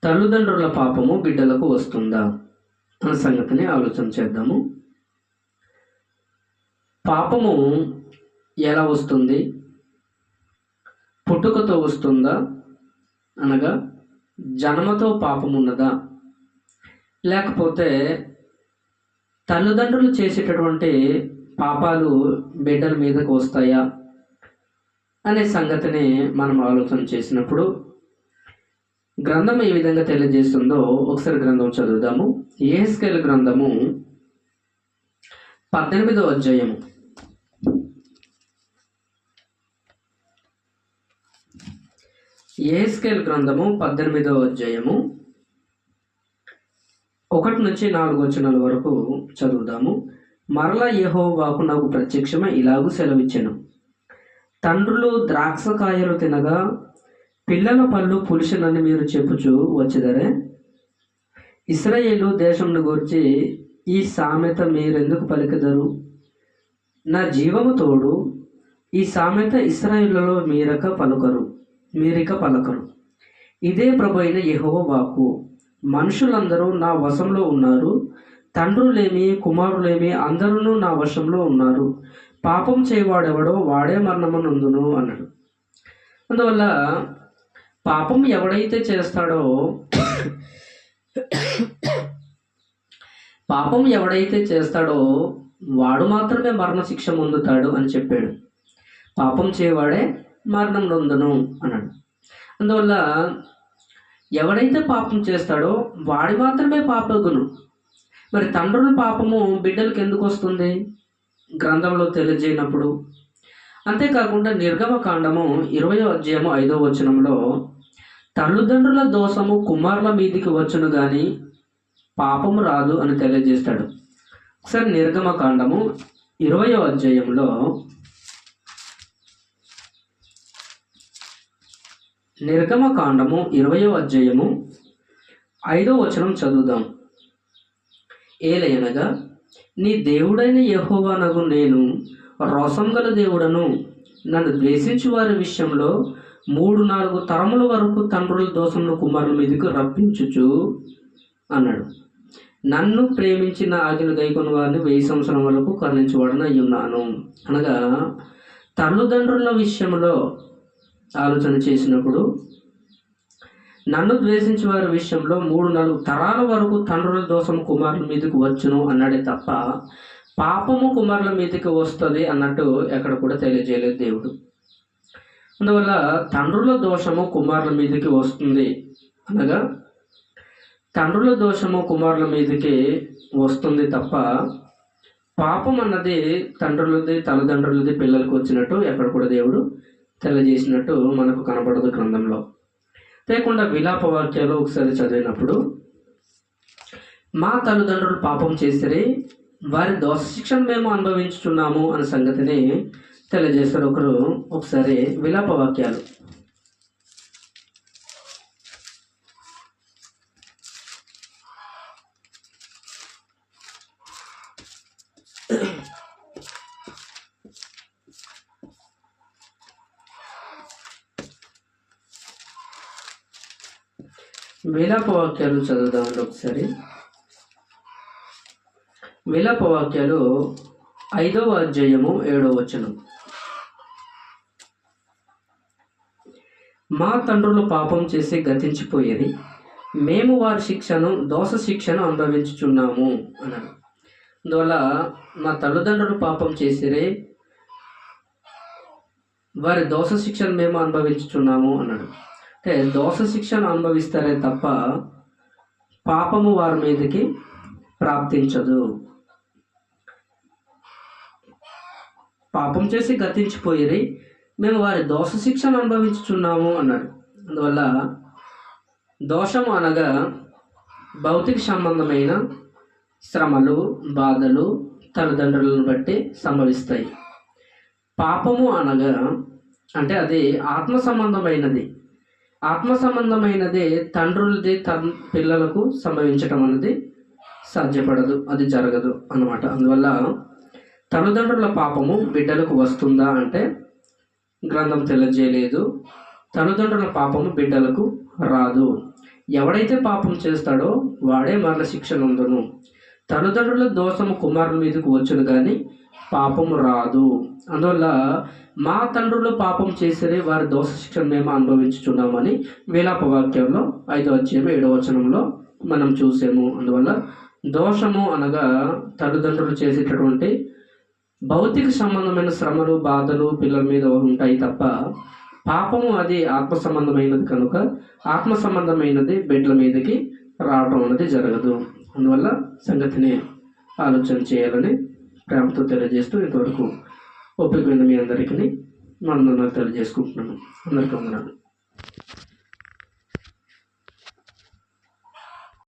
తల్లిదండ్రుల పాపము బిడ్డలకు వస్తుందా అన్న సంగతిని ఆలోచన చేద్దాము. పాపము ఎలా వస్తుంది? పుట్టుకతో వస్తుందా, అనగా జన్మతో పాపం ఉన్నదా, లేకపోతే తల్లిదండ్రులు చేసేటటువంటి పాపాలు బిడ్డల మీదకు వస్తాయా అనే సంగతిని మనం ఆలోచన చేసినప్పుడు గ్రంథం ఏ విధంగా తెలియజేస్తుందో ఒకసారి గ్రంథం చదువుదాము. యెహెజ్కేలు గ్రంథము 18వ అధ్యాయము. యెహెజ్కేలు గ్రంథము 18వ అధ్యాయము 1 నుంచి 4 వచనాల వరకు చదువుదాము. మరలా యెహోవాకు నాకు ప్రత్యక్షమై ఇలాగూ సెలవిచ్చెను. తండ్రులు ద్రాక్షకాయలు తినగా పిల్లల పళ్ళు పులిసినని మీరు చెప్పుచు వచ్చెదరే. ఇశ్రాయేలు దేశంను గూర్చి ఈ సామెత మీరెందుకు పలికెదరు? నా జీవము తోడు ఈ సామెత ఇశ్రాయేలులో మీరిక పలకరు. ఇదే ప్రభువైన యెహోవా వాక్కు. మనుషులందరూ నా వశంలో ఉన్నారు, తండ్రులేమి కుమారులేమి అందరూ నా వశంలో ఉన్నారు. పాపం చేయవాడెవడో వాడే మరణమునందును అన్నాడు. అందువల్ల పాపం ఎవడైతే చేస్తాడో వాడు మాత్రమే మరణశిక్ష పొందుతాడు అని చెప్పాడు. పాపం చేయవాడే మరణం నొందును అన్నాడు. అందువల్ల ఎవడైతే పాపం చేస్తాడో వాడి మాత్రమే పాపగును. మరి తండ్రుల పాపము బిడ్డలకు ఎందుకు వస్తుంది గ్రంథంలో తెలియజేయనప్పుడు? అంతేకాకుండా నిర్గమకాండము 20వ అధ్యాయము 5వ వచనంలో తల్లిదండ్రుల దోషము కుమారుల మీదికి వచ్చును గాని పాపము రాదు అని తెలియజేస్తాడు. ఒకసారి నిర్గమకాండము 20వ అధ్యాయంలో నిర్గమకాండము 20వ అధ్యాయము 5వ వచనం చదువుదాం. ఏలయనగా నీ దేవుడైన యెహోవానగు నేను రోషంగల దేవుడను, నన్ను ద్వేషించు వారి విషయంలో 3-4 తరముల వరకు తండ్రుల దోషమును కుమారుల మీదకు రప్పించుచు అన్నాడు. నన్ను ప్రేమించిన ఆజ్ఞలు గైకొన్న వారిని 1000 సంవత్సరం వరకు కరుణించువాడని అయ్యున్నాను. అనగా తల్లిదండ్రుల విషయంలో ఆలోచన చేసినప్పుడు నన్ను ద్వేషించే వారి విషయంలో 3-4 తరాల వరకు తండ్రుల దోషం కుమారుల మీదకు వచ్చును అన్నాడే తప్ప పాపము కుమారుల మీదకి వస్తుంది అన్నట్టు ఎక్కడ కూడా తెలియజేయలేదు దేవుడు. అందువల్ల తండ్రుల దోషము కుమారుల మీదకి వస్తుంది అనగా తండ్రుల దోషము కుమారుల మీదకి వస్తుంది తప్ప పాపం అన్నది తండ్రులది తల్లిదండ్రులది పిల్లలకు వచ్చినట్టు ఎక్కడ కూడా దేవుడు తెలియజేసినట్టు మనకు కనబడదు గ్రంథంలో. లేకుండా విలాప వాక్యాలు ఒకసారి చదివినప్పుడు మా తల్లిదండ్రులు పాపం చేస్తే వారి దోష శిక్షను మేము అనుభవించుచున్నాము అనే సంగతిని తెలియజేస్తారు. ఒకసారి విలాప వాక్యాలు చదువుదామండి. ఒకసారి విలాప వాక్యాలు 5వ అధ్యాయము 7వ వచనం. మా తండ్రులు పాపం చేసి గతించిపోయేది, మేము వారి దోష శిక్షను అనుభవించుచున్నాము అన్నాడు. అందువల్ల మా తల్లిదండ్రులు పాపం చేసిరే, వారి దోష శిక్షను మేము అనుభవించుచున్నాము అన్నాడు. అంటే దోష శిక్షను అనుభవిస్తారే తప్ప పాపము వారి మీదకి ప్రాప్తించదు. పాపం చేసి గతించిపోయిరి, మేము వారి దోష శిక్షను అనుభవించుచున్నాము అన్నాడు. అందువల్ల దోషము అనగా భౌతిక సంబంధమైన శ్రమలు, బాధలు తల్లిదండ్రులను బట్టి సంభవిస్తాయి. పాపము అనగా అంటే అది ఆత్మ సంబంధమైనది. ఆత్మ సంబంధమైనది తండ్రులది పిల్లలకు సంభవించటం అనేది సాధ్యపడదు, అది జరగదు అన్నమాట. అందువల్ల తల్లిదండ్రుల పాపము బిడ్డలకు వస్తుందా అంటే గ్రంథం తెలియజేయలేదు. తల్లిదండ్రుల పాపము బిడ్డలకు రాదు. ఎవడైతే పాపం చేస్తాడో వాడే మరణ శిక్ష నందును. తల్లిదండ్రుల దోషము కుమారుల మీదకు వచ్చును కానీ పాపము రాదు. అందువల్ల మా తండ్రులు పాపం చేసిరే వారి దోష శిక్షను మేము అనుభవించుచున్నామని విలాప వాక్యంలో 5వ అధ్యాయం 7వ వచనంలో మనం చూసాము. అందువల్ల దోషము అనగా తల్లిదండ్రులు చేసేటటువంటి భౌతిక సంబంధమైన శ్రమలు, బాధలు పిల్లల మీద ఉంటాయి తప్ప పాపము అది ఆత్మ సంబంధమైనది కనుక ఆత్మ సంబంధమైనది బిడ్డల మీదకి రావడం అనేది జరగదు. అందువల్ల సంగతిని ఆలోచన చేయాలని ప్రేమతో తెలియజేస్తూ ఇంతవరకు ఓపిక మీద మీ అందరికీ వందనాలు తెలియజేసుకుంటున్నాను. అందరికీ వందనాలు.